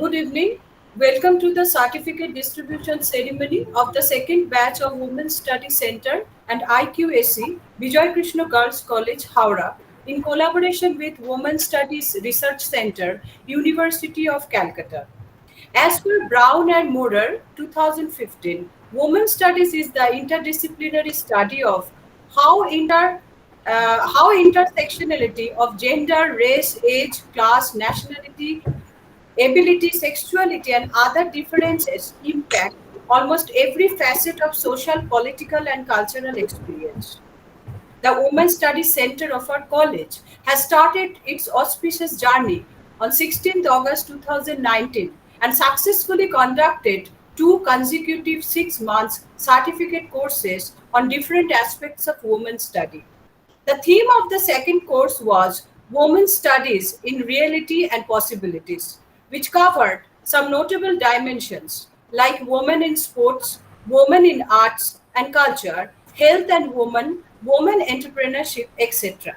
Good evening. Welcome to the certificate distribution ceremony of the second batch of Women's Study Center and IQAC, Vijay Krishna Girls College, Howrah, in collaboration with Women's Studies Research Center, University of Calcutta. As per Brown and Moorer, 2015, Women's Studies is the interdisciplinary study of how intersectionality of gender, race, age, class, nationality, ability, sexuality, and other differences impact almost every facet of social, political, and cultural experience. The Women's Studies Center of our college has started its auspicious journey on 16th August 2019 and successfully conducted two consecutive 6 months certificate courses on different aspects of women's study. The theme of the second course was Women's Studies in Reality and Possibilities, which covered some notable dimensions like women in sports, women in arts and culture, health and women, women entrepreneurship, etc.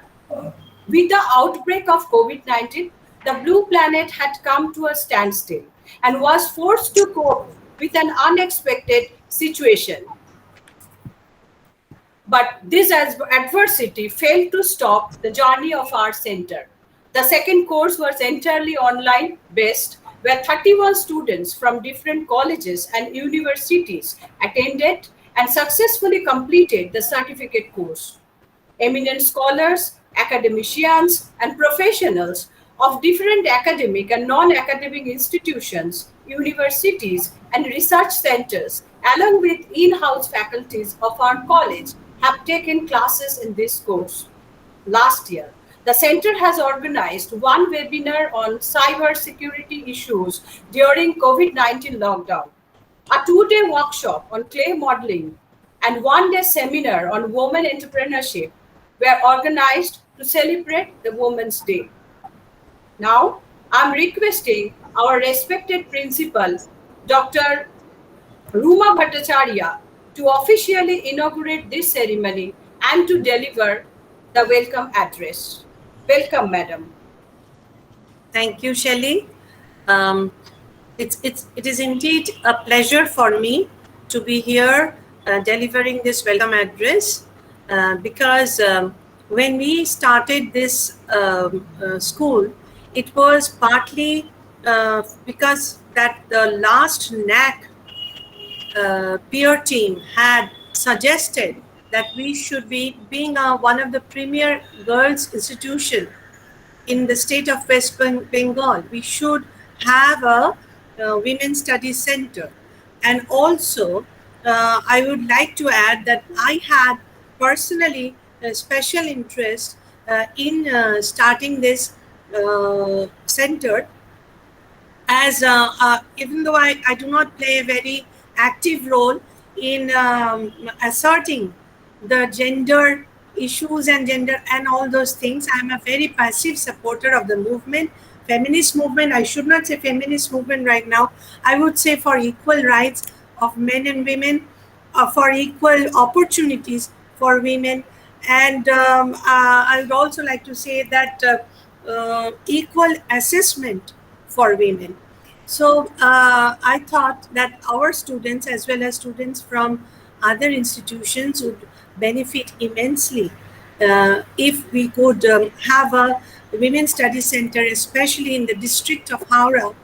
With the outbreak of COVID 19, the Blue Planet had come to a standstill and was forced to cope with an unexpected situation. But this adversity failed to stop the journey of our center. The second course was entirely online based, where 31 students from different colleges and universities attended and successfully completed the certificate course. Eminent scholars, academicians, and professionals of different academic and non academic institutions, universities, and research centers, along with in house faculties of our college, have taken classes in this course. Last year, the center has organized one webinar on cyber security issues during COVID 19 lockdown, a 2-day workshop on clay modeling, and 1-day seminar on women entrepreneurship were organized to celebrate the Women's Day. Now, I'm requesting our respected principal, Dr. Ruma Bhattacharya, to officially inaugurate this ceremony and to deliver the welcome address. Welcome, madam. Thank you, Shelley. Um, it is indeed a pleasure for me to be here delivering this welcome address because when we started this school, it was partly because that the last NAC peer team had suggested that we should be being one of the premier girls institution in the state of West Bengal. We should have a women's studies center. And also, I would like to add that I had personally a special interest in starting this center, as even though I do not play a very active role in asserting the gender issues and gender and all those things. I'm a very passive supporter of the movement, feminist movement. I should not say feminist movement right now. I would say for equal rights of men and women, for equal opportunities for women. And I would also like to say that equal assessment for women. So I thought that our students, as well as students from other institutions, would benefit immensely if we could have a women's study center, especially in the district of Howrah.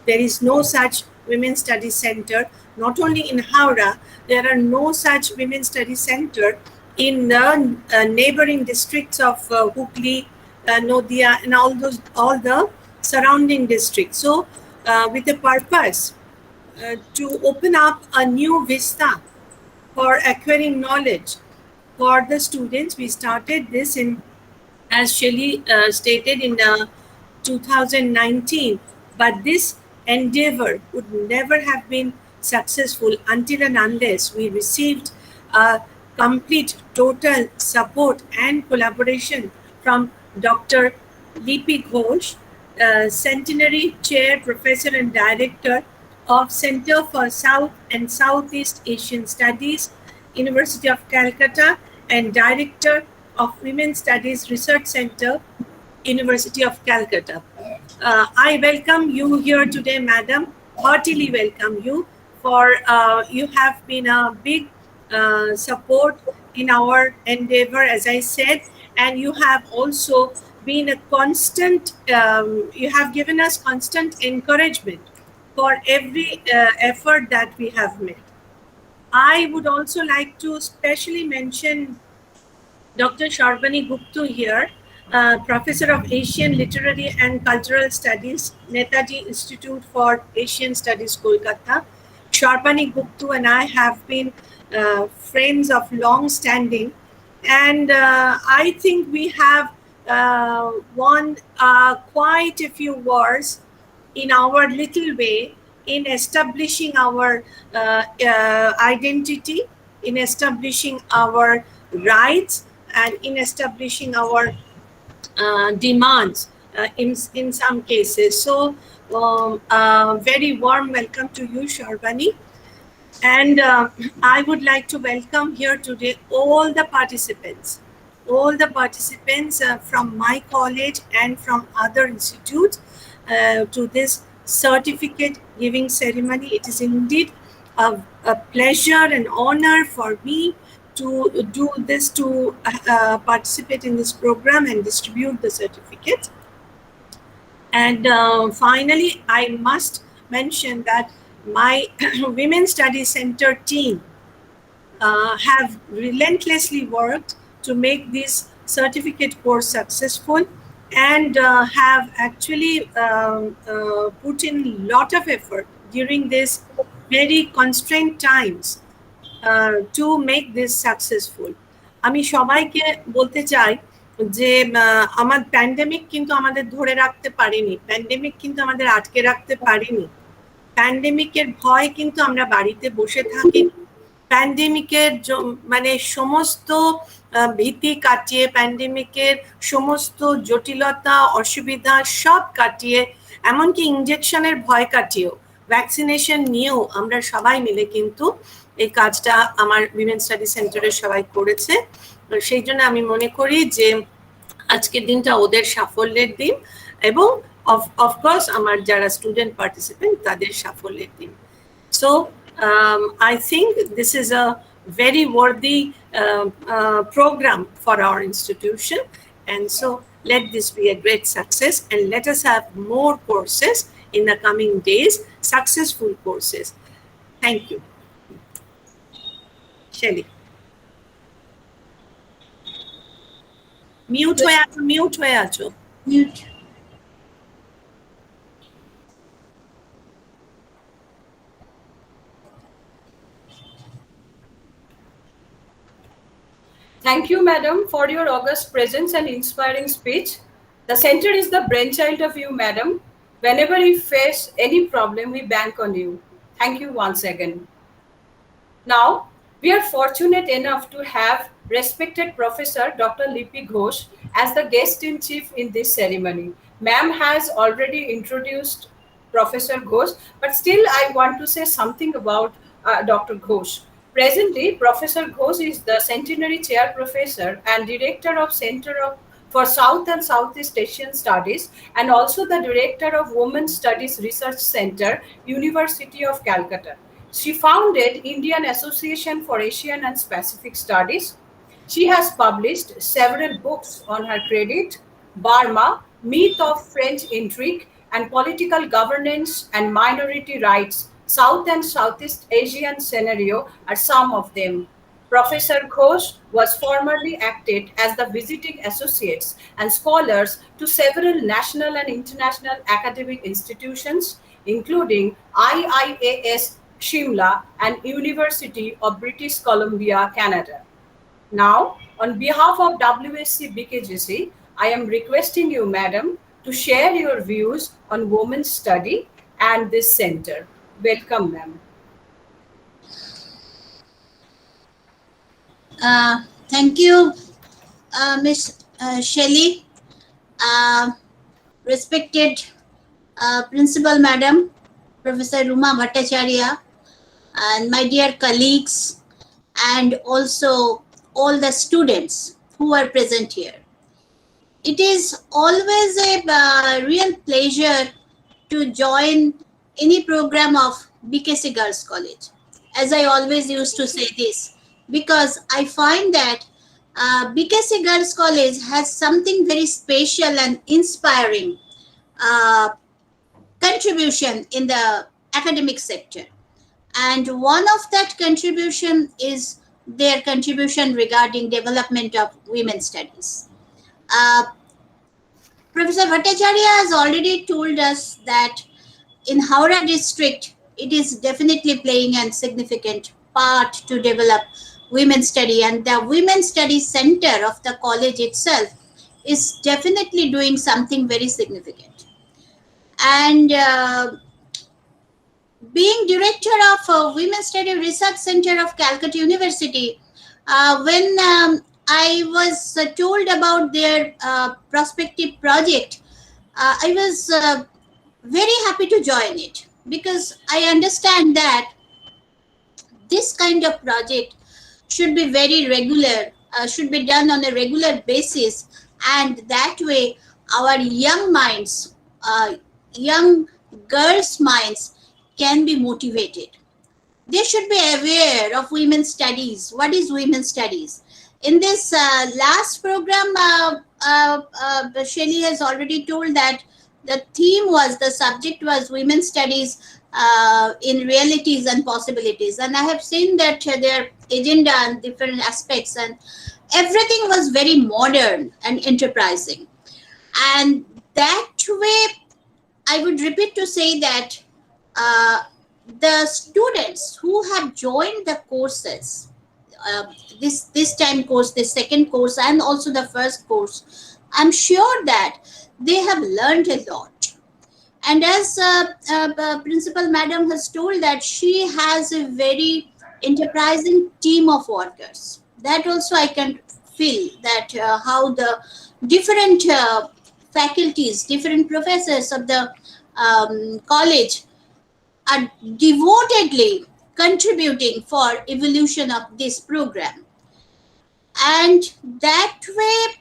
There is no such women's study center. Not only in Howrah, there are no such women's study center in the neighboring districts of Hooghly, Noida, and all the surrounding districts. So, with the purpose to open up a new vista for acquiring knowledge for the students, we started this in, as Shelley stated, in 2019. But this endeavor would never have been successful until and unless we received complete, total support and collaboration from Dr. Lipi Ghosh, Centenary Chair, Professor and Director of Center for South and Southeast Asian Studies, University of Calcutta, and Director of Women's Studies Research Center, University of Calcutta. I welcome you here today, madam. Heartily welcome you, for you have been a big support in our endeavor, as I said, and you have also been a constant, you have given us constant encouragement for every effort that we have made. I would also like to specially mention Dr. Sharbani Gupta here, Professor of Asian Literary and Cultural Studies, Netaji Institute for Asian Studies, Kolkata. Sharbani Gupta and I have been friends of long standing, and I think we have won quite a few wars in our little way in establishing our identity, in establishing our rights, and in establishing our demands in some cases. So, very warm welcome to you, Sharbani. And I would like to welcome here today all the participants from my college and from other institutes to this certificate giving ceremony. It is indeed a pleasure and honor for me to do this, to participate in this program and distribute the certificates. And finally, I must mention that my Women's Studies Center team have relentlessly worked to make this certificate course successful, and have actually put in a lot of effort during this very constrained times to make this successful. আমি সবাইকে বলতে চাই যে আমার pandemic কিন্তু আমাদের ধরে রাখতে পারেনি, প্যান্ডেমিক কিন্তু আমাদের আটকে রাখতে পারেনি, প্যান্ডেমিকের ভয় কিন্তু আমরা বাড়িতে বসে থাকি, প্যান্ডেমিকের মানে সমস্ত ভীতি কাটিয়ে, প্যান্ডেমিকের সমস্ত জটিলতা অসুবিধা সব কাটিয়ে, এমনকি ইনজেকশনের ভয় কাটিয়েও, ভ্যাকসিনেশন নিয়েও আমরা সবাই মিলে কিন্তু এই কাজটা আমার উইমেন স্টাডি সেন্টারের সবাই করেছে। সেই জন্য আমি মনে করি যে আজকের দিনটা ওদের সাফল্যের দিন, এবং অফকোর্স আমার যারা স্টুডেন্ট পার্টিসিপেন্ট তাদের সাফল্যের দিন। So I think this is a very worthy program for our institution, and so let this be a great success, and let us have more courses in the coming days, successful courses. Thank you. Shelly. Mute হয়ে আছো। Mute. Thank you, madam, for your august presence and inspiring speech. The center is the brainchild of you, madam. Whenever we face any problem, we bank on you. Thank you once again. Now, we are fortunate enough to have respected Professor Dr. Lipi Ghosh as the guest-in-chief in this ceremony. Ma'am has already introduced Professor Ghosh, but still I want to say something about Dr. Ghosh. Presently, Professor Ghosh is the Centenary Chair Professor and Director of Center for South and Southeast Asian Studies, and also the Director of Women's Studies Research Center, University of Calcutta. She founded Indian Association for Asian and Pacific Studies. She has published several books on her credit: Burma, Myth of French Intrigue, and Political Governance and Minority Rights, South and Southeast Asian Scenario are some of them. Professor Ghosh was formerly acted as the visiting associates and scholars to several national and international academic institutions, including IIAS Shimla and University of British Columbia, Canada. Now, on behalf of WSC BKGC, I am requesting you, madam, to share your views on women's study and this center. Welcome, ma'am. Thank you, Ms. Shelly, respected Principal Madam, Professor Ruma Bhattacharya, and my dear colleagues, and also all the students who are present here. It is always a real pleasure to join any program of BKC Girls College. As I always used to say this, because I find that BKC Girls College has something very special and inspiring uh, contribution in the academic sector. And one of that contribution is their contribution regarding development of women's studies. Uh, Professor Bhattacharya has already told us that in Howrah district, it is definitely playing a significant part to develop women's study, and the Women's Study Center of the college itself is definitely doing something very significant. And being director of Women's Study Research Center of Calcutta University, when I was told about their prospective project, I was very happy to join it, because I understand that this kind of project should be very regular, should be done on a regular basis, and that way our young minds, young girls' minds can be motivated. They should be aware of women's studies. What is women's studies? In this last program, Shelly has already told that the subject was women's studies in realities and possibilities. And I have seen that their agenda and different aspects, and everything was very modern and enterprising. And that way, I would repeat to say that the students who have joined the courses, this time course, the second course, and also the first course, I'm sure that they have learned a lot. And as Principal Madam has told that she has a very enterprising team of workers. That also I can feel that how the different faculties, different professors of the college are devotedly contributing for evolution of this program. And that way,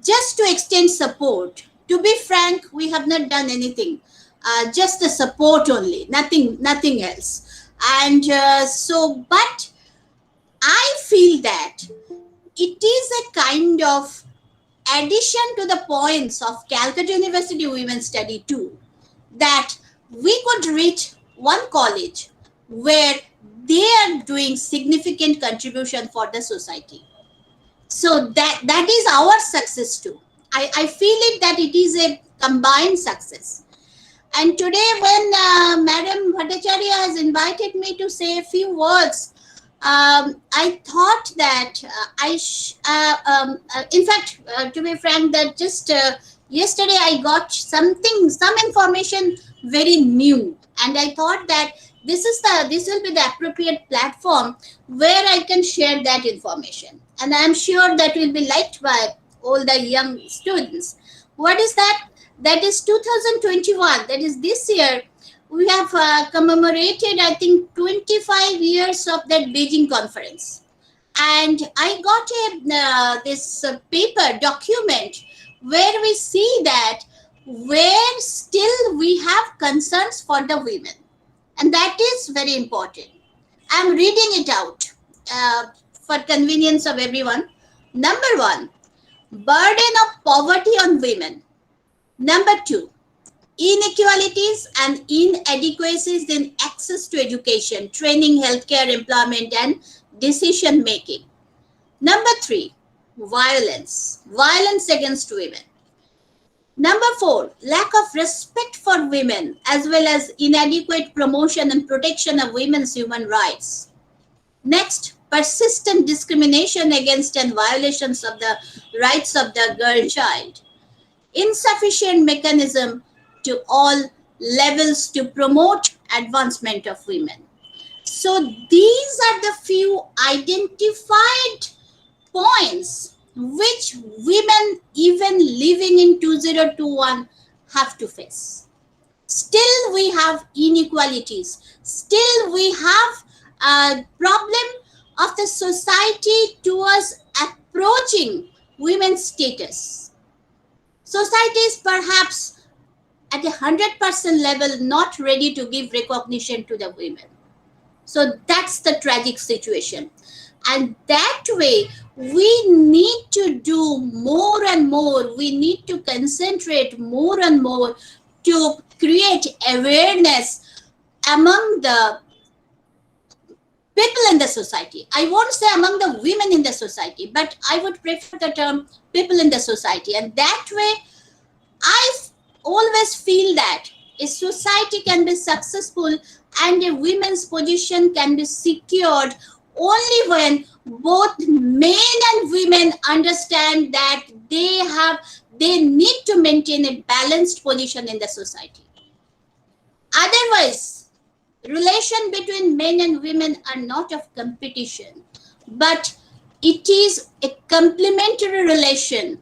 just to extend support, to be frank, we have not done anything, just the support only, nothing else. And but I feel that it is a kind of addition to the points of Calcutta University Women's Study too, that we could reach one college where they are doing significant contribution for the society. So that is our success too. I feel it that it is a combined success. And today, when Madam Bhattacharya has invited me to say a few words, I thought that in fact, to be frank, that just yesterday I got some information very new, and I thought that this will be the appropriate platform where I can share that information, and I am sure that will be liked by all the young students. What is that? That is 2021. That is this year. We have commemorated, I think, 25 years of that Beijing conference. And I got this paper document where we see that where still we have concerns for the women. And that is very important. I'm reading it out for convenience of everyone. Number 1, burden of poverty on women. Number 2, inequalities and inadequacies in access to education, training, healthcare, employment, and decision making. Number 3, violence against women. Number 4, lack of respect for women, as well as inadequate promotion and protection of women's human rights. Next, persistent discrimination against and violations of the rights of the girl child. Insufficient mechanism to all levels to promote advancement of women. So these are the few identified points which women even living in 2021 have to face. Still we have inequalities. Still we have a problem of the society towards approaching women's status. Society is perhaps at a 100% level not ready to give recognition to the women. So that's the tragic situation. And that way, we need to do more and more. We need to concentrate more and more to create awareness among the people in the society. I won't say among the women in the society, but I would prefer the term people in the society. And that way, I always feel that a society can be successful and a women's position can be secured only when both men and women understand that they need to maintain a balanced position in the society. Otherwise, relation between men and women are not of competition, but it is a complementary relation,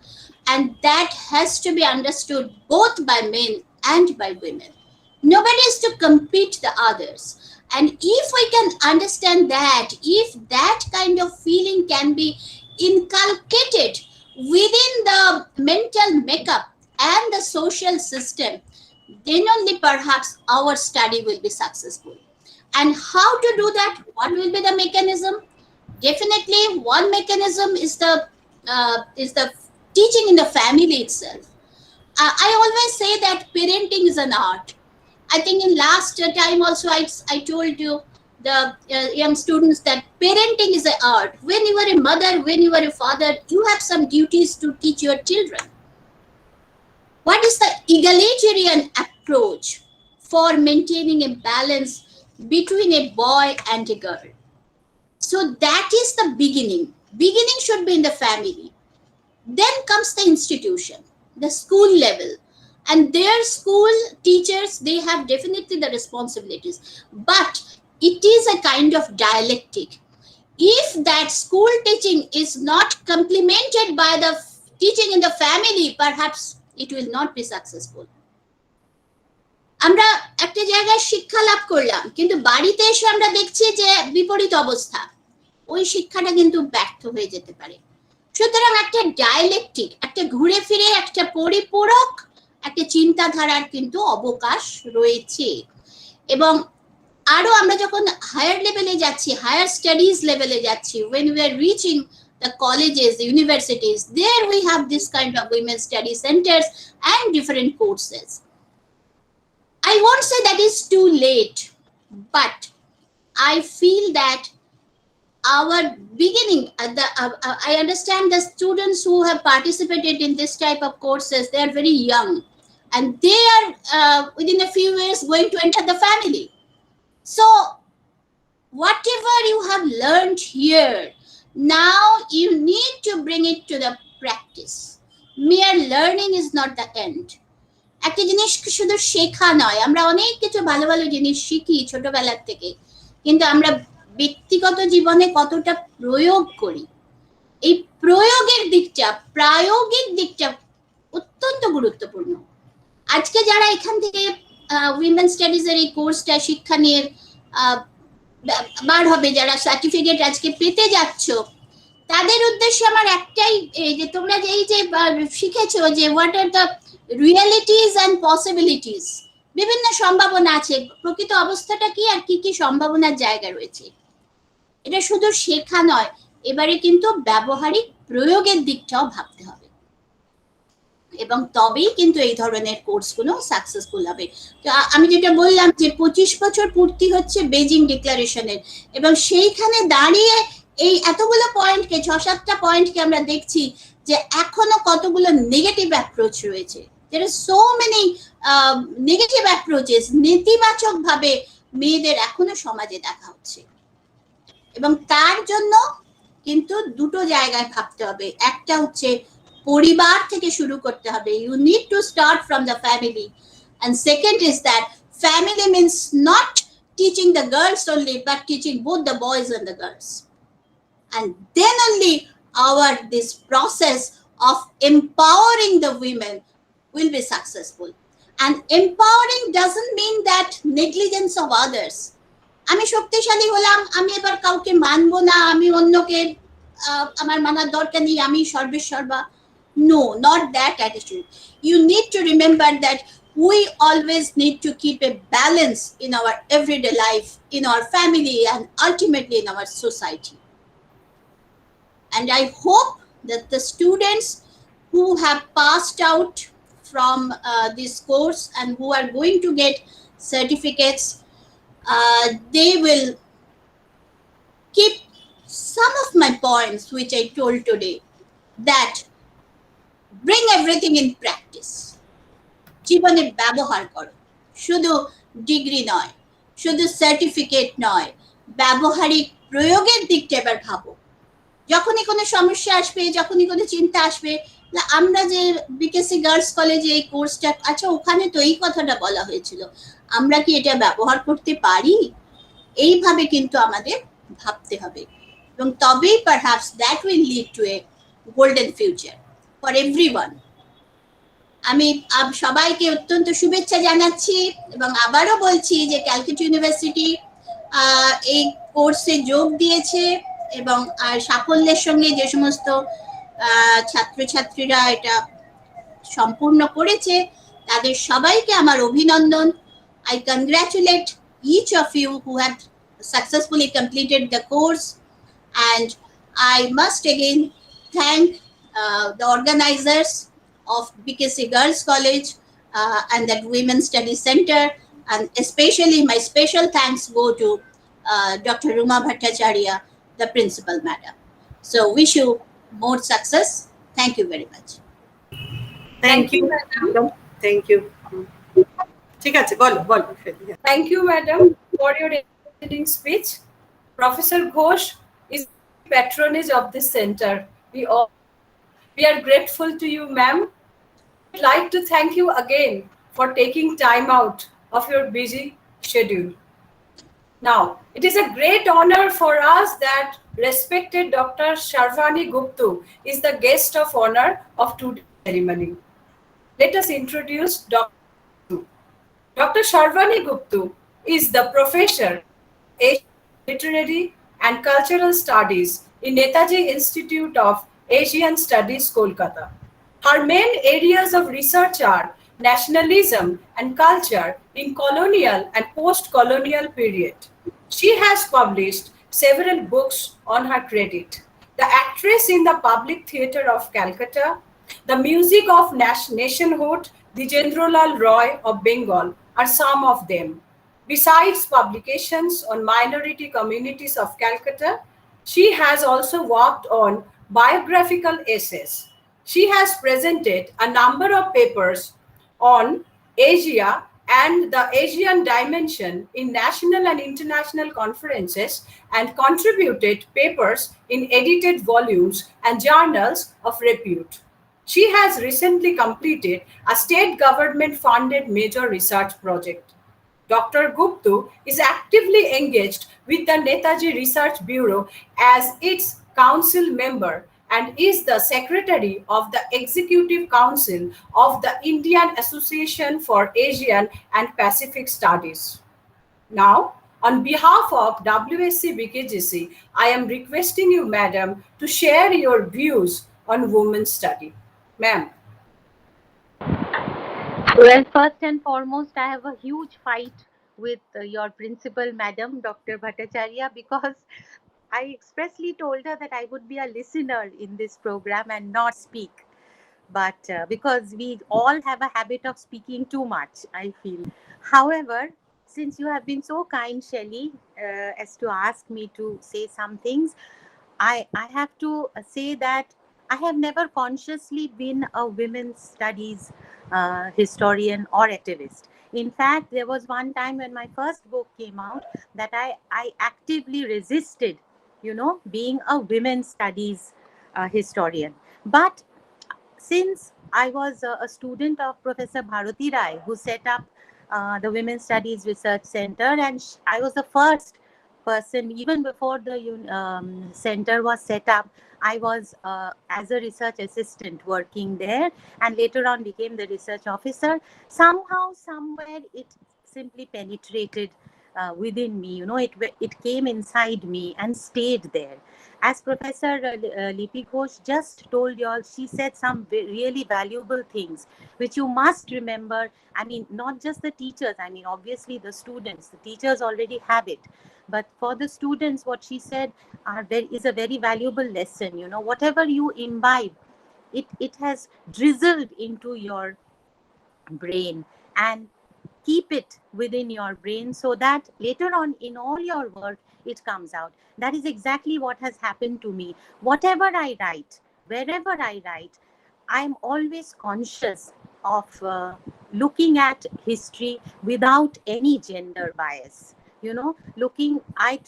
and that has to be understood both by men and by women. Nobody is to compete the others. And if we can understand that, if that kind of feeling can be inculcated within the mental makeup and the social system, then only perhaps our study will be successful. And how to do that? What will be the mechanism? Definitely, one mechanism is the teaching in the family itself. I always say that parenting is an art. I think in last time also I told you the young students that parenting is an art. When you are a mother, when you are a father, you have some duties to teach your children. What is the egalitarian approach for maintaining a balance between a boy and a girl? So that is the beginning. Beginning should be in the family. Then comes the institution, the school level. And their school teachers, they have definitely the responsibilities. But it is a kind of dialectic. If that school teaching is not complemented by the teaching in the family, perhaps it will not be successful. আমরা একটা জায়গায় শিক্ষা লাভ করলাম, কিন্তু বাড়িতে এসে আমরা দেখছি যে বিপরীত অবস্থা, ওই শিক্ষাটা কিন্তু ব্যর্থ হয়ে যেতে পারে। সুতরাং একটা ডায়ালেকটিক, একটা ঘুরে ফিরে একটা পরিপূরক একটা চিন্তাধারার কিন্তু অবকাশ রয়েছে। এবং আরো আমরা যখন হায়ার লেভেলে যাচ্ছি, হায়ার স্টাডিজ লেভেলে যাচ্ছি, when we are reaching the colleges, the universities, there we have this kind of women's study centers and different courses. I won't say that is too late, but I feel that our beginning, I understand the students who have participated in this type of courses, they are very young and they are within a few years going to enter the family. So whatever you have learned here, now you need to bring it to the practice. Mere learning is not the end. একটা জিনিস শুধু শেখা নয়, আমরা অনেক কিছু ভালো ভালো জিনিস শিখি ছোটবেলার থেকে, কিন্তু আমরা ব্যক্তিগত জীবনে কতটা প্রয়োগ করি, এই প্রয়োগের দিকটা, প্রায়োগিক দিকটা অত্যন্ত গুরুত্বপূর্ণ। আজকে যারা এখান থেকে উইমেন স্টাডিজ এর এই কোর্সটা শিক্ষা নিয়ে বার হবে, যারা সার্টিফিকেট আজকে পেতে যাচ্ছ, তাদের উদ্দেশ্যে আমার একটাই, যে তোমরা যে এই যে শিখেছো যে what are the realities and possibilities, বিভিন্ন সম্ভাবনা আছে, প্রকৃত অবস্থাটা কি আর কি কি সম্ভাবনার জায়গা রয়েছে, এটা শুধু শেখা নয়, এবারে কিন্তু ব্যবহারিক প্রয়োগের দিকটাও ভাবতে হবে, এবং তবেই কিন্তু এই ধরনের কোর্সগুলো সাকসেসফুল হবে। তো আমি যেটা বললাম যে 25 বছর পূর্তি হচ্ছে বেজিং ডিক্লারেশনের, এবং সেইখানে দাঁড়িয়ে এই এতগুলো পয়েন্টকে, 6-7টা পয়েন্টকে আমরা দেখছি যে এখনো কতগুলো নেগেটিভ অ্যাপ্রোচ রয়েছে। there are so many negative approaches, নেতিবাচক ভাবে মেয়েদের এখনো সমাজে দেখা হচ্ছে, এবং তার জন্য কিন্তু দুটো জায়গায় ভাবতে হবে। একটা হচ্ছে পরিবার থেকে শুরু করতে হবে, you need to start from the family, and second is that family means not teaching the girls only but teaching both the boys and the girls, and then only this process of empowering the women will be successful. And empowering doesn't mean that negligence of others. আমি শক্তিশালী হলাম, আমি এবার কাউকে মানবো না, আমি অন্যকে আমার মানার দরকার নেই, আমি সর্বেসর্বা, No, not that attitude. You need to remember that we always need to keep a balance in our everyday life, in our family, and ultimately in our society. And I hope that the students who have passed out from this course and who are going to get certificates, they will keep some of my points which I told today, that bring everything in practice. জীবনে ব্যবহার করো, শুধু degree নয়, শুধু certificate নয়, ব্যবহারিক প্রয়োগের দিকটা এবার ভাবো। যখনই কোনো সমস্যা আসবে, যখনই কোনো চিন্তা আসবে, আমরা যে বিকেসি গার্লস কলেজে এই কোর্সটা, আচ্ছা ওখানে তো এই কথাটা বলা হয়েছিল, আমরা কি এটা ব্যবহার করতে পারি? এইভাবে কিন্তু আমাদের ভাবতে হবে, এবং তবেই perhaps that will lead to A golden future for everyone. আমি সবাইকে অত্যন্ত শুভেচ্ছা জানাচ্ছি, এবং আবারও বলছি যে ক্যালকাটা ইউনিভার্সিটি এই কোর্সে যোগ দিয়েছে, এবং সাফল্যের সঙ্গে যে সমস্ত ছাত্রছাত্রীরা এটা সম্পূর্ণ করেছে তাদের সবাইকে আমার অভিনন্দন। I congratulate each of you who have successfully completed the course, and I must again thank the organizers of BKC Girls College and that Women's Studies Center, and especially my special thanks go to Dr. Ruma Bhattacharya, the principal madam. So wish you more success. Thank you very much. Thank you, madam. Thank you. ঠিক আছে, বলো বলো। Thank you, madam, for your ending speech. Professor Ghosh is the patronage of this center. We are grateful to you, ma'am. I'd like to thank you again for taking time out of your busy schedule. Now, it is a great honor for us that respected Dr. Sharvani Guptu is the guest of honor of today's ceremony. Let us introduce Dr. Guptu. Dr. Sharvani Guptu is the professor of Asian Literary and Cultural Studies in Netaji Institute of Asian Studies, Kolkata. Her main areas of research are nationalism and culture in colonial and post-colonial period. She has published several books on her credit. The Actress in the Public Theatre of Calcutta, The Music of Nationhood, Dijendralal Roy of Bengal are some of them. Besides publications on minority communities of Calcutta, she has also worked on biographical essays. She has presented a number of papers on Asia and the Asian dimension in national and international conferences, and contributed papers in edited volumes and journals of repute. She has recently completed a state government-funded major research project. Dr. Guptu is actively engaged with the Netaji Research Bureau as its council member and is the secretary of the Executive Council of the Indian Association for Asian and Pacific Studies. Now, on behalf of WSC BKGC, I am requesting you, madam, to share your views on women's study. Ma'am. Well, first and foremost, I have a huge fight with your principal, Madam Dr. Bhattacharya, because I expressly told her that I would be a listener in this program and not speak. But because we all have a habit of speaking too much, I feel. However, since you have been so kind, Shelley, as to ask me to say some things, I have to say that I have never consciously been a women's studies historian or activist. In fact, there was one time when my first book came out that I actively resisted, being a women's studies historian. But since I was a student of Professor Bharati Rai, who set up the Women's Studies Research Center, and I was the first person, even before the center was set up, I was as a research assistant working there, and later on became the research officer. Somehow, somewhere, it simply penetrated within me. It came inside me and stayed there. As Professor Lipi Ghosh just told you all, she said some really valuable things which you must remember. I mean, not just the teachers, I mean, obviously the students, the teachers already have it. But for the students, what she said is a very valuable lesson. Whatever you imbibe, it has drizzled into your brain, and keep it within your brain so that later on in all your work it comes out. That is exactly what has happened to me. Whatever I write, wherever I write, I'm always conscious of looking at history without any gender bias. I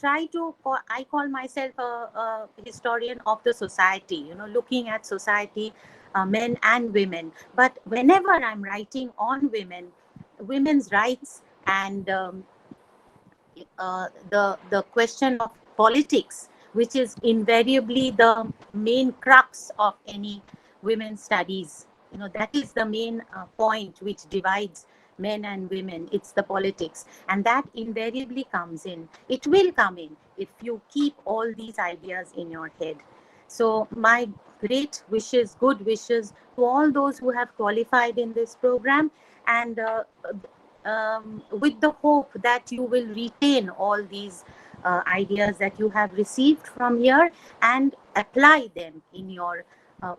call myself a historian of the society, looking at society, men and women. But whenever I'm writing on women's rights, and the question of politics, which is invariably the main crux of any women's studies. That is the main point which divides men and women. It's the politics, and that invariably comes in. It will come in if you keep all these ideas in your head. So my great wishes, good wishes to all those who have qualified in this program, and with the hope that you will retain all these ideas that you have received from here and apply them in your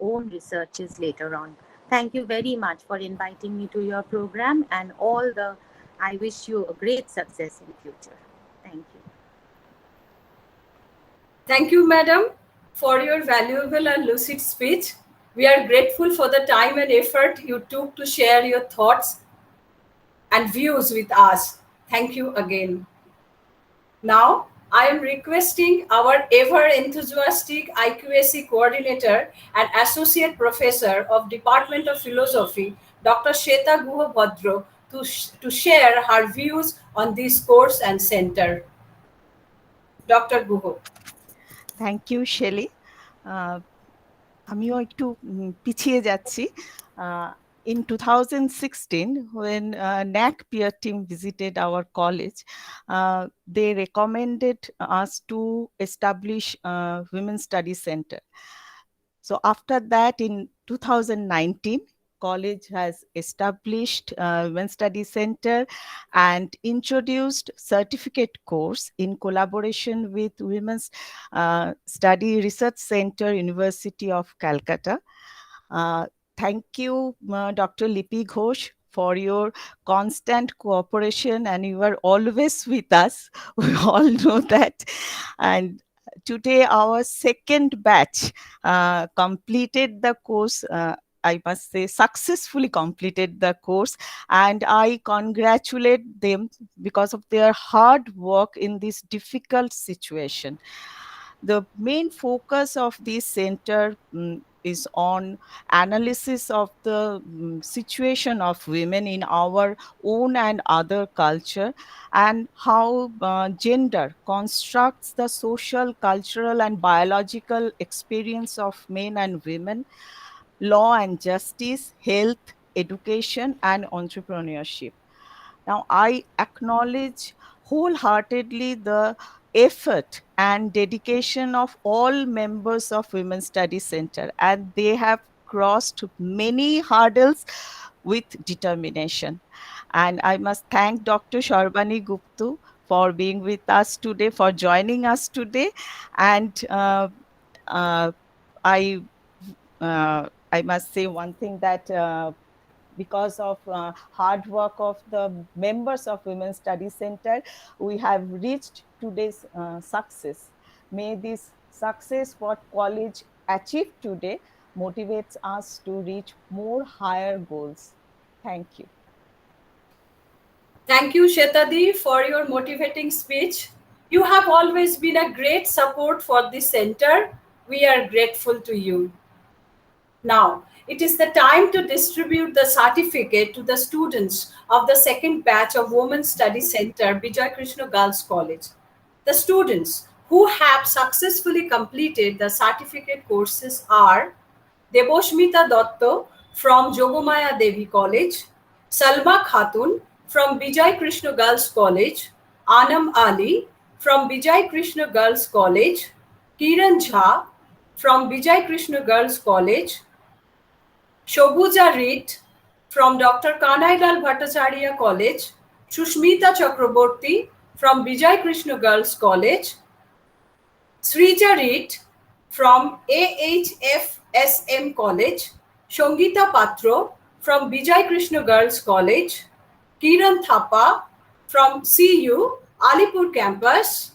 own researches later on. Thank you very much for inviting me to your program, and I wish you a great success in future. Thank you. Thank you, madam, for your valuable and lucid speech. We are grateful for the time and effort you took to share your thoughts and views with us. Thank you again. Now, I am requesting our ever enthusiastic IQAC coordinator and associate professor of Department of Philosophy, Dr. Shweta Guha Bhadra, to share her views on this course and center. Dr. Guho. Thank you Shelley. আমিও একটু পিছিয়ে যাচ্ছি। In 2016, when NAC peer team visited our college, they recommended us to establish a Women's Study Center. So after that, in 2019, college has established Women's Study Center and introduced certificate course in collaboration with Women's Study Research Center, University of Calcutta. Thank you, Dr. Lipi Ghosh, for your constant cooperation, and you are always with us. We all know that. And today, our second batch completed the course. I must say, successfully completed the course, and I congratulate them because of their hard work in this difficult situation. The main focus of this center is on analysis of the situation of women in our own and other culture, and how gender constructs the social, cultural, and biological experience of men and women, law and justice, health, education, and entrepreneurship. Now, I acknowledge wholeheartedly the effort and dedication of all members of Women's Study Center, and they have crossed many hurdles with determination. And I must thank Dr. Sharbani Gupta for being with us today, for joining us today. And I must say one thing, that because of hard work of the members of Women's Study Center, we have reached today's success. May this success, what college achieved today, motivates us to reach more higher goals. Thank you. Thank you, Shetadi, for your motivating speech. You have always been a great support for this center. We are grateful to you. Now, it is the time to distribute the certificate to the students of the second batch of Women's Study Center, Vijay Krishna Girls College. The students who have successfully completed the certificate courses are Deboshmita Dotto from Jogomaya Devi College, Salma Khatun from Vijay Krishna Girls College, Anam Ali from Vijay Krishna Girls College, Kiran Jha from Vijay Krishna Girls College, Shobuja Reed from Dr. Kanaidal Bhattacharya College, Shushmita Chakraborty from Vijay Krishna Girls College, Srija Reed from AHFSM College, Shongita Patro from Vijay Krishna Girls College, Kiran Thapa from CU Alipur Campus,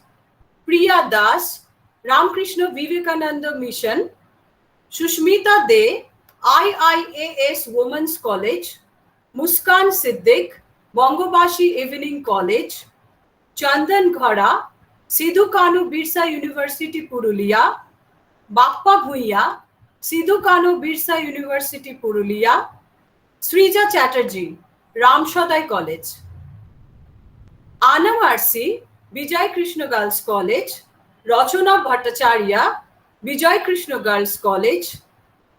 Priya Das, Ramkrishna Vivekananda Mission, Shushmita De, IIAS Women's College, Muskan Siddiq, Bongobashi Evening College, Chandan Ghara, Sidhu Kanu Birsa University Purulia, Bappa Bhuiya, Sidhu Kanu Birsa University Purulia, Srija Chatterjee, Ramshodai College, Anam Arsi, Vijay Krishna Girls College, Rachana Bhattacharya, Vijay Krishna Girls College,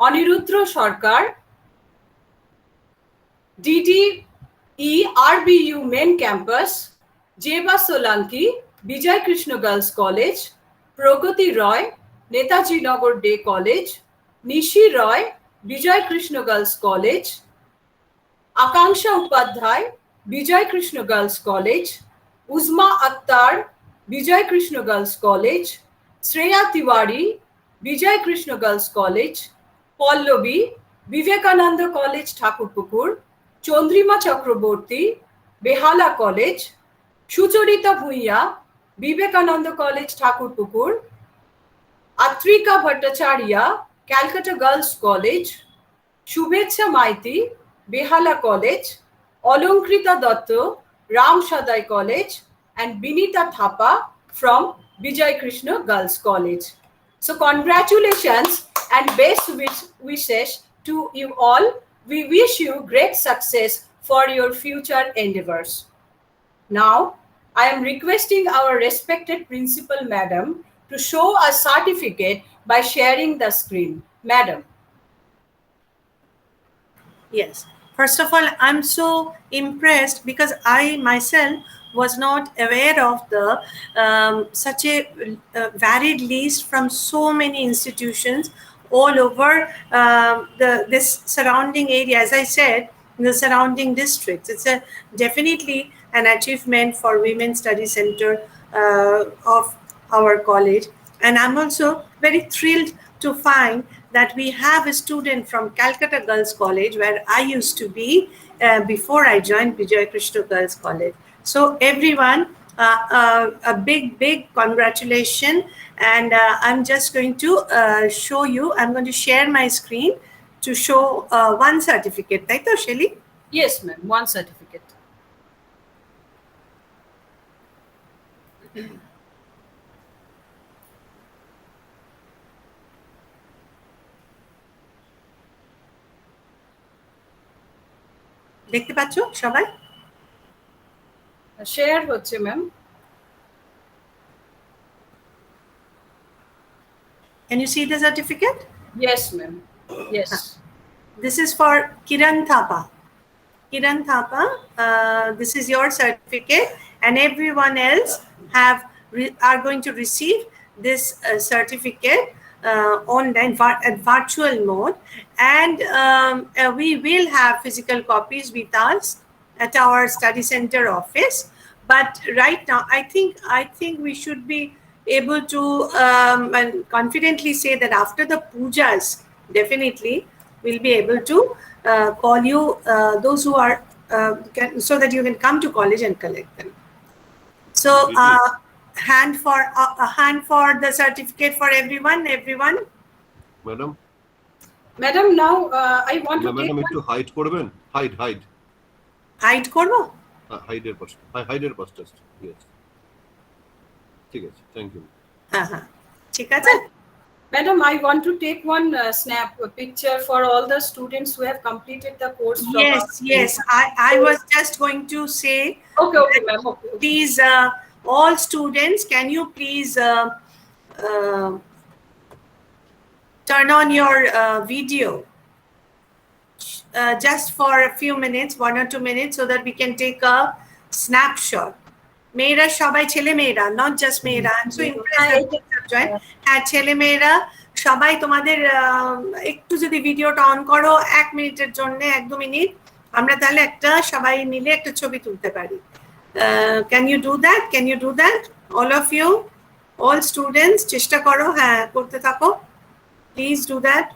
Anirudra Sarkar, DDE RBU Main Campus, Jeba Solanki, Vijay Krishna Girls College, Pragati Roy, Netaji Nagar Day College, Nishi Roy, Vijay Krishna Girls College, Akanksha Upadhyay, Vijay Krishna Girls College, Uzma Akhtar, Vijay Krishna Girls College, Shreya Tiwari, Vijay Krishna Girls College, Pallavi, Vivekananda College Thakurpukur, Chandrima Chakraborty, Behala College, Sucharita Bhuiya, Vivekananda College Thakurpukur, Atrika Bhattacharya, Calcutta Girls College, Shubhecha Maiti, Behala College, Olonkrita Datta, Ram Shadai College, and Binita Thapa from Vijay Krishna Girls College. So congratulations and best wishes to you all. We wish you great success for your future endeavors. Now, I am requesting our respected Principal Madam to show a certificate by sharing the screen. Madam. Yes. First of all, I'm so impressed because I myself was not aware of the such a varied list from so many institutions all over this surrounding area. As I said, in the surrounding districts, it's definitely an achievement for Women's Study Center of our college. And I'm also very thrilled to find that we have a student from Calcutta Girls College, where I used to be before I joined Vijay Krishna Girls College. So everyone, a big congratulations. And I'm just going to show you, I'm going to share my screen to show one certificate. Right, Shelly? Yes, ma'am, one certificate. দেখতে পাচ্ছো সবাই? Share হচ্ছে ma'am. Can you see the certificate? Yes, ma'am. Yes. This is for Kiran Thapa. Kiran Thapa, this is your certificate, and everyone else are going to receive this certificate online at virtual mode, and we will have physical copies with us at our study center office. But right now, I think we should be able to confidently say that after the pujas, definitely we'll be able to call you those who are so that you can come to college and collect them. So hand for the certificate for everyone. Madam, now I want to madam একটু hide করবেন, hide করব, হাইডের পাশটা yes, ঠিক আছে, thank you. হ্যাঁ ঠিক আছে। Madam, I want to take one picture for all the students who have completed the course. Yes. I was just going to say. Okay, ma'am. Okay. Please, all students, can you please turn on your video just for a few minutes, 1 or 2 minutes, so that we can take a snapshot. মেয়েরা সবাই, ছেলে মেয়েরা, not just মেয়েরা। I am so impressed join. হ্যাঁ, ছেলে মেয়েরা সবাই তোমাদের একটু যদি ভিডিওটা অন করো 1 মিনিটের জন্য, 1-2 মিনিট, আমরা তাহলে একটা সবাই মিলে একটা ছবি তুলতে পারি। Can you do that? Can you do that all of you, all students? চেষ্টা করো, হ্যাঁ করতে থাকো, প্লিজ ডু দ্যাট।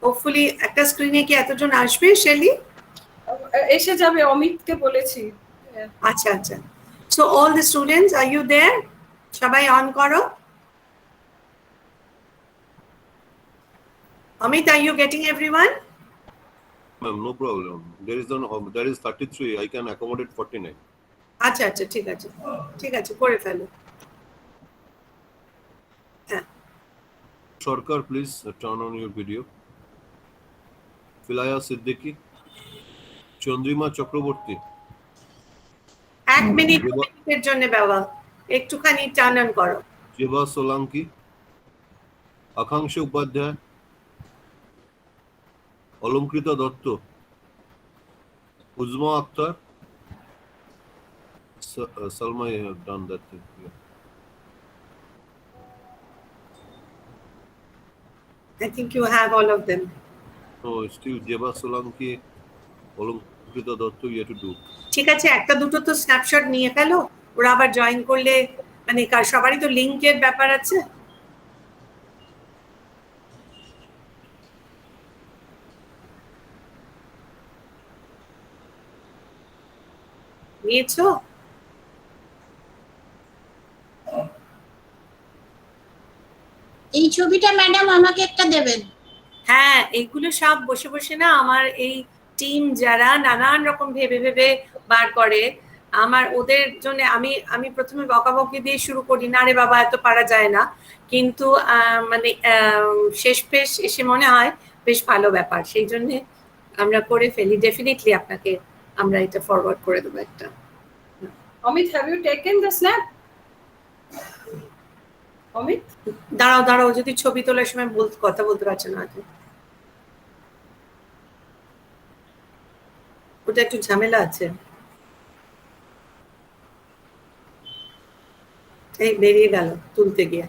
হোপফুলি একটা স্ক্রিনে কি এতজন আসবে শেলি? এসে যাবে, অমিতকে বলেছি। আচ্ছা আচ্ছা, so all the students, are you there? সবাই অন করো। Amit, are you getting everyone? Ma'am, no problem. There is 33. I can accommodate 49. আচ্ছা আচ্ছা, ঠিক আছে, ঠিক আছে, করে ফেলো। হ্যাঁ, Sarkar, please turn on your video. Filaya Siddiqui, Chandrima Chakraborty, 1 মিনিটের জন্য বাবা একটুখানি টার্ন অন করো। Jeba Solanki, Akanksha Upadhyay, Alamkrita Dotto, Uzma Akhtar, Salma, I have done that thing. Yeah. I think you have all of them. No, still Jeba Solanki, Alamkrita Dotto, you have to do. ঠিক আছে, একটা দুটো তো snapshot নিয়ে ফেলো, ওরা আবার join করলে, মানে সবারই তো লিংকের ব্যাপার আছে। নিয়েছো? এই ছবিটা ম্যাডাম আমাকে একটা দেবেন। হ্যাঁ, এইগুলো সব বসে বসে না আমার এই টিম যারা নানান রকম ভেবে ভেবে বার করে, আমার ওদের জন্য আমি প্রথমে বকাবকি দিয়ে শুরু করি, না রে বাবা এত পারা যায় না, কিন্তু মানে শেষ পেশ এসে মনে হয় বেশ ভালো ব্যাপার, সেই জন্য আমরা করে ফেলি। ডেফিনেটলি আপনাকে আমরা এটা ফরওয়ার্ড করে দেবো একটা। Amit, have you taken the snap? Amit? দাঁড়াও দাঁড়াও, যদি ছবি তোলার সময় কথা বলতে পারছে না, ওটা একটু ঝামেলা আছে। এই বেরিয়ে গেল তুলতে গিয়ে।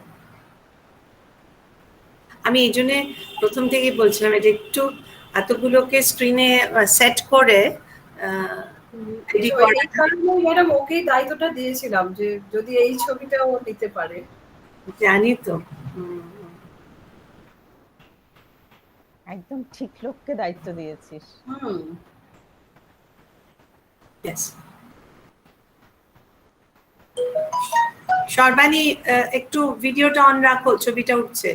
আমি এই জন্য প্রথম থেকেই বলছিলাম এটা একটু এতগুলোকে স্ক্রিনে সেট করে ম্যাডাম ওকেই দায়িত্বটা দিয়েছিলাম যে যদি এই ছবিটা ও নিতে পারে। জানি তো, একদম ঠিক লোককে দায়িত্ব দিয়েছিস। Yes. সর্বাণী একটু ভিডিওটা অন রাখো, ছবিটা উঠছে।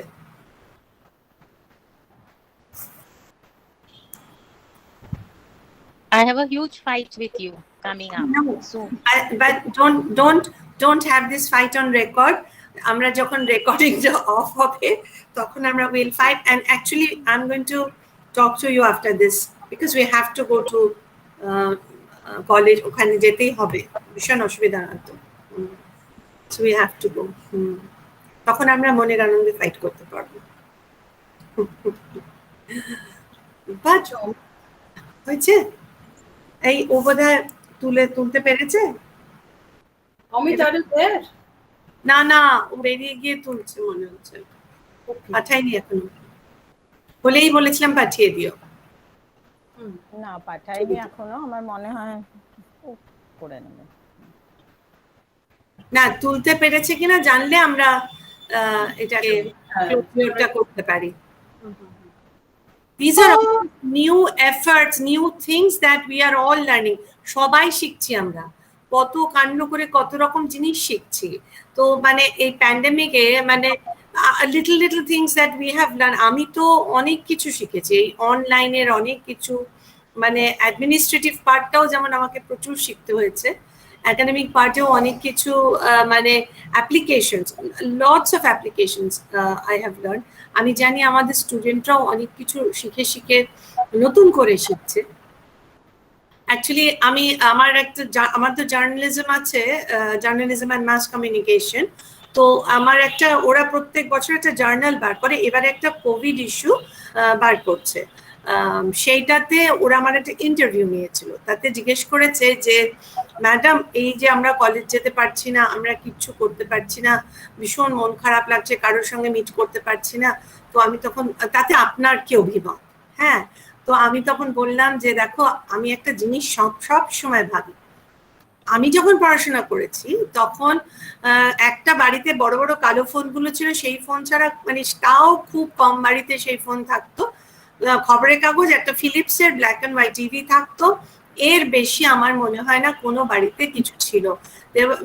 I have a huge fight with you coming up soon. But don't have this fight on record. আমরা যখন রেকর্ডিংটা অফ হবে তখন আমরা will fight, and actually I'm going to talk to you after this because we have to go to college, ওখানে যেতেই হবে, ভীষণ অসুবিধা না তো, so we have to go. তখন আমরা মনের আনন্দে ফাইট করতে পারবো। বাট হয়েছে এই ও বোধহয় তুলতে পেরেছে। Amit, are you there? না না, ও বেরিয়ে গিয়ে তুলছে মনে হচ্ছে, পাঠাইনি এখনো, বলেই বলেছিলাম পাঠিয়ে দিও। না পাঠাইনি এখনো, আমার মনে হয় ও করে নেবে। না তুলতে পেরেছে কিনা জানলে আমরা এটাকে ক্লোজটা করতে পারি। These are all new efforts, new things that we are all learning. সবাই শিখছি আমরা, কত কাণ্ড করে কত রকম জিনিস শিখছি। তো মানে এই প্যান্ডেমিকে মানে little things that we have learn. আমি তো অনেক কিছু শিখেছি এই অনলাইনের, অনেক কিছু মানে অ্যাডমিনিস্ট্রেটিভ পার্টটাও যেমন আমাকে প্রচুর শিখতে হয়েছে, একাডেমিক পার্টেও অনেক কিছু মানে applications, lots of applications I have learn. আমি জানি আমাদের স্টুডেন্টরাও অনেক কিছু শিখে শিখে নতুন করে শিখছে। অ্যাকচুয়ালি আমার তো জার্নালিজম আছে, জার্নালিজম অ্যান্ড মাস কমিউনিকেশন। তো আমার ওরা প্রত্যেক বছর একটা জার্নাল বার করে, এবারে একটা কোভিড ইস্যু বার করছে, সেইটাতে ওরা আমার একটা ইন্টারভিউ নিয়েছিল, তাতে জিজ্ঞেস করেছে যে ম্যাডাম এই যে আমরা কলেজ যেতে পারছি না, আমরা কিচ্ছু করতে পারছি না, ভীষণ মন খারাপ লাগছে, কারোর সঙ্গে মিট করতে পারছি না। তো আমি তখন, তাতে আপনার কি অভিমত? হ্যাঁ, তো আমি তখন বললাম যে দেখো, আমি একটা জিনিস সব সময় ভাবি, আমি যখন পড়াশোনা করেছি তখন একটা বাড়িতে বড় বড় কালো ফোনগুলো ছিল, সেই ফোন ছাড়া মানে তাও খুব কম বাড়িতে সেই ফোন থাকতো। খবরের কাগজ, একটা ফিলিপসের ব্ল্যাক অ্যান্ড হোয়াইট টিভি থাকতো, এর বেশি আমার মনে হয় না কোনো বাড়িতে কিছু ছিল।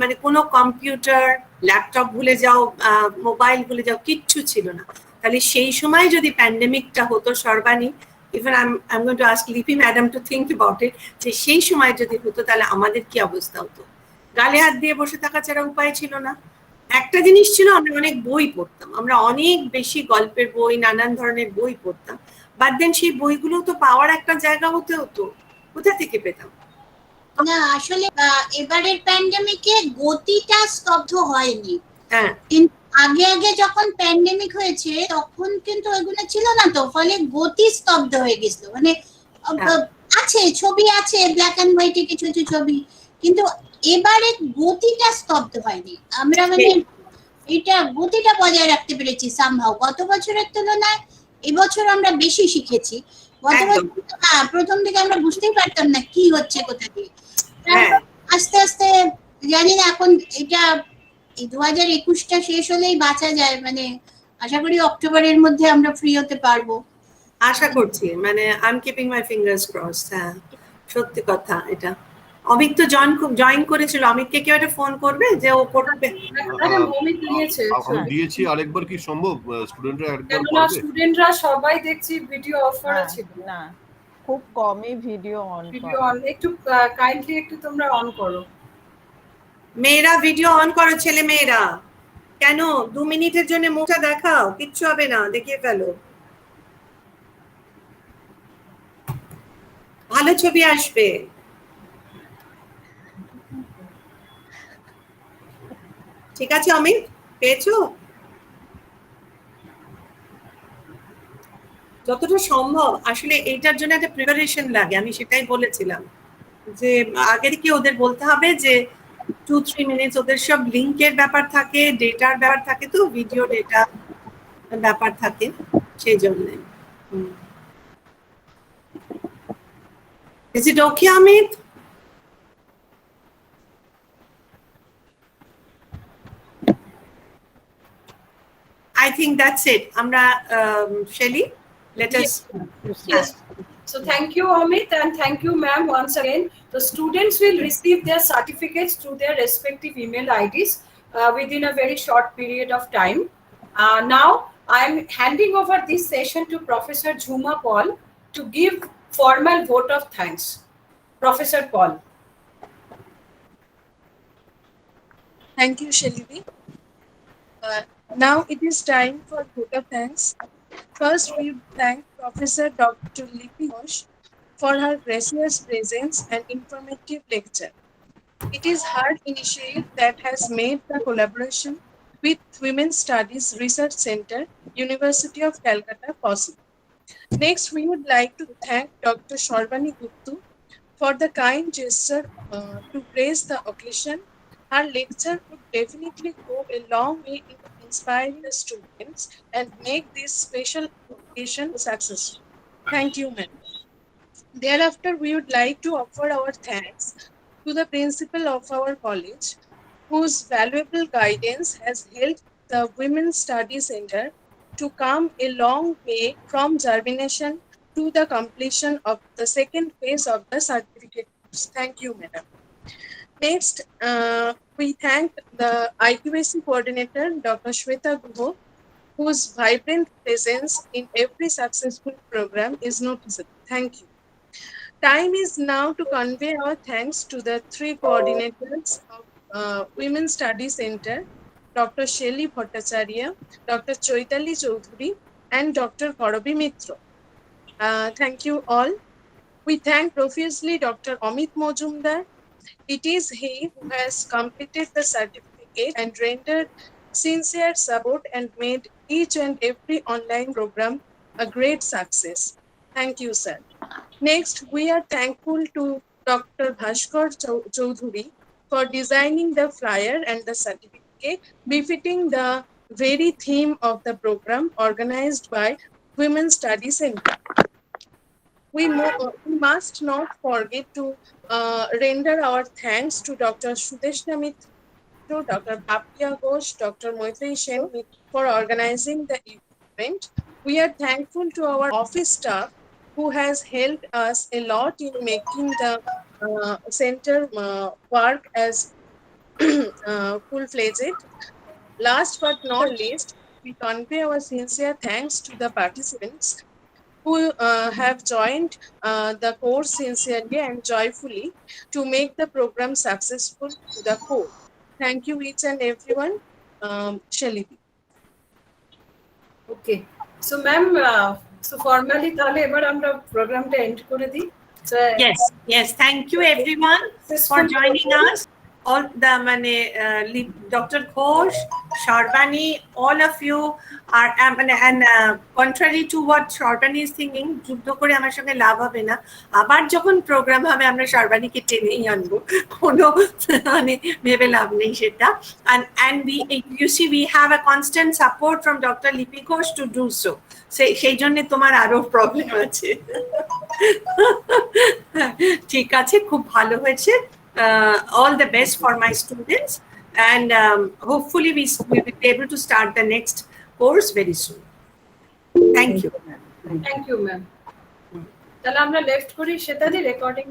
মানে কোনো কম্পিউটার, ল্যাপটপ ভুলে যাও, মোবাইল ভুলে যাও, কিচ্ছু ছিল না। তাহলে সেই সময় যদি প্যান্ডেমিকটা হতো Sarbani, even I am going to ask Lipi madam to think about it, যে সেই সময় যদি হতো তাহলে আমাদের কি অবস্থা হতো? গালে হাত দিয়ে বসে থাকা ছাড়া উপায় ছিল না। একটা জিনিস ছিল, আমরা অনেক বই পড়তাম, আমরা অনেক বেশি গল্পের বই, নানান ধরনের বই পড়তাম, বাট দেন সেই বইগুলো তো পাওয়ার একটা জায়গা হতে হতো, কোথা থেকে পেতাম? না আসলে এবারের প্যান্ডেমিকে গতিটা স্তব্ধ হয়নি। হ্যাঁ, কিন্তু আগে আগে যখন প্যান্ডেমিক হয়েছে তখন কিন্তু ওইগুলো ছিল না, তো ফলে গতি স্তব্ধ হয়ে গেছিল। মানে আছে ছবি, আছে ব্ল্যাক অ্যান্ড হোয়াইটে কিছু কিছু ছবি, কিন্তু এবারে গতিটা স্তব্ধ হয়নি। আমরা মানে এটা গতিটা বজায় রাখতে পেরেছি সামহাও। গত বছরের তুলনায় এবছর আমরা বেশি শিখেছি। গত বছর প্রথম দিকে আমরা বুঝতেই পারতাম না কি হচ্ছে কোথা দিয়ে, আস্তে আস্তে জানি না এখন এটা 2021টা শেষ হলেই বাঁচা যায়, মানে আশা করি অক্টোবরের মধ্যে আমরা ফ্রি হতে পারবো, আশা করছি। মানে I am keeping my fingers crossed. হ্যাঁ, সত্যি কথা এটা। অমিত তো জয়েন করেছিল, অমিতকে কেউ একটা ফোন করবে যে ও করবে? অমিত দিয়েছে, আমি দিয়েছি, আরেকবার কি সম্ভব? স্টুডেন্টরা একবার কেননা স্টুডেন্টরা সবাই দেখছি ভিডিও অফ করা ছিল না, খুব কমই ভিডিও অন একটু কাইন্ডলি একটু তোমরা অন করো। মেয়েরা ভিডিও অন করো, ছেলে মেয়েরা। কেন 2 মিনিটের জন্য মুখটা দেখাও, কিচ্ছু হবে না, দেখিয়ে ফেলো, ভালো ছবি আসবে। ঠিক আছে অমিত, পেয়েছো? যতটা সম্ভব আসলে এইটার জন্য একটা প্রিপারেশন লাগে, আমি সেটাই বলেছিলাম যে আগে থেকে ওদের বলতে হবে যে 2-3 মিনিটস, ওদের সব লিঙ্কের ব্যাপার থাকে, ডেটার ব্যাপার থাকে, তো ভিডিও ডেটা ব্যাপার থাকে, সেই জন্য। Is it okay, Amit? I think that's it. Amra, Shelly, let us. Yes. So thank you, Amit, and thank you, ma'am, once again. The students will receive their certificates through their respective email IDs within a very short period of time. Now, I'm handing over this session to Professor Jhuma Paul to give formal vote of thanks. Professor Paul. Thank you, Shelly. Now it is time for vote of thanks. First, we thank Professor Dr. Lipi Ghosh for her gracious presence and informative lecture. It is her initiative that has made the collaboration with Women's Studies Research Center, University of Calcutta possible. Next, we would like to thank Dr. Sharbani Guptu for the kind gesture to praise the occasion. Her lecture would definitely go a long way in inspiring the students and make this special occasion successful. Thank you, ma'am. Thereafter, we would like to offer our thanks to the principal of our college, whose valuable guidance has helped the Women's Study Center to come a long way from germination to the completion of the second phase of the certificate course. Thank you, madam. Next, we thank the IQAC coordinator, Dr. Shweta Guho, whose vibrant presence in every successful program is noticeable. Thank you. Time is now to convey our thanks to the 3 coordinators of Women's Study Center, Dr. Shelly Bhattacharya, Dr. Chaitali Choudhury, and Dr. Korobi Mitra. Thank you all. We thank profusely Dr. Amit Mojumdar. It is he who has completed the certificate and rendered sincere support and made each and every online program a great success. Thank you, sir. Next, we are thankful to Dr. Bhaskar Choudhury for designing the flyer and the certificate befitting the very theme of the program organized by Women Study Center. We must not forget to render our thanks to Dr. Sudeshna Mitra, Dr. Bapia Ghosh, Dr. Moitri Sen for organizing the event. We are thankful to our office staff who has helped us a lot in making the center work as full-fledged. Last but not least, we convey our sincere thanks to the participants who have joined the course sincerely and joyfully to make the program successful to the core. Thank you each and everyone. Shelly. Okay so ma'am so formally তাহলে এবার আমরা প্রোগ্রামটা and করে দিই Yes, thank you everyone for joining us. All the Dr. Ghosh, Sharbani, all of you are contrary to what Sharbani is thinking, যুদ্ধ করে আমার সঙ্গে লাভ হবে না, আবার যখন প্রোগ্রাম হবে আমরা Sharbani কে টেনেই আনবো, কোনো ভেবে লাভ নেই সেটা। And you see we have a constant support from Dr. Lipi Ghosh to do so. সেই জন্য তোমার আরো প্রবলেম আছে। ঠিক আছে, খুব ভালো হয়েছে। All the best for my students, and hopefully we will be able to start the next course very soon. Thank you. Thank you ma'am. তাহলে আমরা লেফট করি, শ্বেতাদি রেকর্ডিং